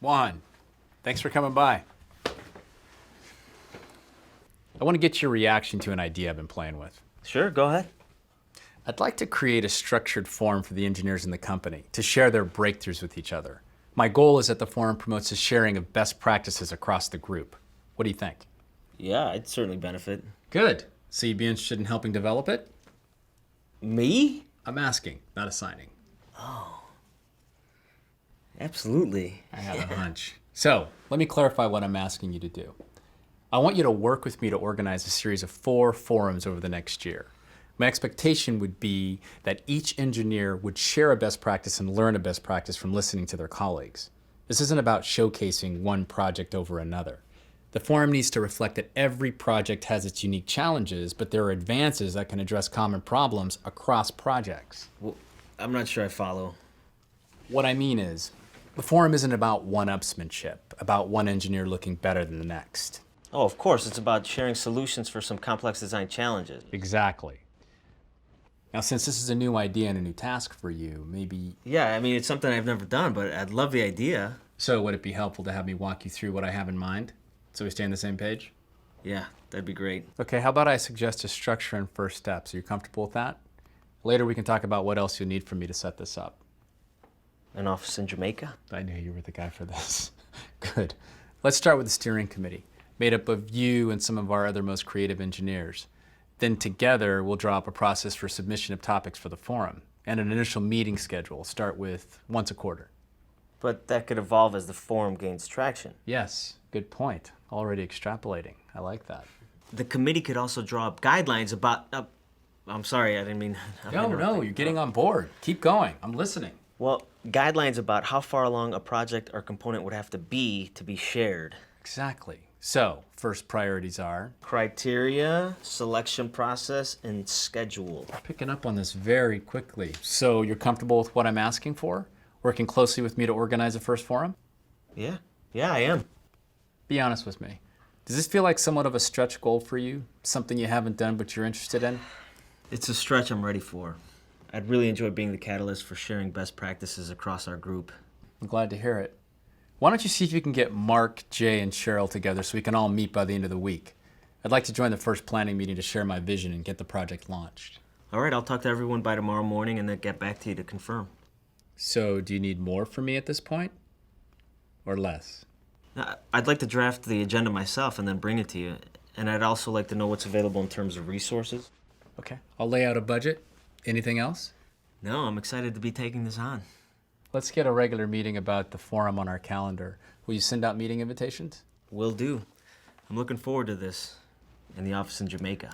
Juan, thanks for coming by. I want to get your reaction to an idea I've been playing with. Sure, go ahead. I'd like to create a structured forum for the engineers in the company to share their breakthroughs with each other. My goal is that the forum promotes the sharing of best practices across the group. What do you think? Yeah, I'd certainly benefit. Good. So you'd be interested in helping develop it? Me? I'm asking, not assigning. Absolutely. I have a hunch. So let me clarify what I'm asking you to do. I want you to work with me to organize a series of 4 forums over the next year. My expectation would be that each engineer would share a best practice and learn a best practice from listening to their colleagues. This isn't about showcasing one project over another. The forum needs to reflect that every project has its unique challenges, but there are advances that can address common problems across projects. Well, I'm not sure I follow. What I mean is, the forum isn't about one-upsmanship, about one engineer looking better than the next. Oh, of course, it's about sharing solutions for some complex design challenges. Exactly. Now, since this is a new idea and a new task for you, maybe... Yeah, I mean, it's something I've never done, but I'd love the idea. So would it be helpful to have me walk you through what I have in mind, so we stay on the same page? Yeah, that'd be great. Okay, how about I suggest a structure and first steps? Are you comfortable with that? Later we can talk about what else you'll need from me to set this up. An office in Jamaica? I knew you were the guy for this. Good. Let's start with the steering committee, made up of you and some of our other most creative engineers. Then together, we'll draw up a process for submission of topics for the forum and an initial meeting schedule. Start with once a quarter. But that could evolve as the forum gains traction. Yes, good point. Already extrapolating. I like that. The committee could also draw up guidelines about... I'm sorry, I didn't mean... No, you're getting on board. Keep going. I'm listening. Well, guidelines about how far along a project or component would have to be shared. Exactly. So, first priorities are? Criteria, selection process, and schedule. Picking up on this very quickly. So, you're comfortable with what I'm asking for? Working closely with me to organize a first forum? Yeah, I am. Be honest with me. Does this feel like somewhat of a stretch goal for you? Something you haven't done but you're interested in? It's a stretch I'm ready for. I'd really enjoy being the catalyst for sharing best practices across our group. I'm glad to hear it. Why don't you see if you can get Mark, Jay, and Cheryl together so we can all meet by the end of the week? I'd like to join the first planning meeting to share my vision and get the project launched. All right, I'll talk to everyone by tomorrow morning and then get back to you to confirm. So, do you need more from me at this point? Or less? I'd like to draft the agenda myself and then bring it to you. And I'd also like to know what's available in terms of resources. Okay. I'll lay out a budget. Anything else? No, I'm excited to be taking this on. Let's get a regular meeting about the forum on our calendar. Will you send out meeting invitations? Will do. I'm looking forward to this in the office in Jamaica.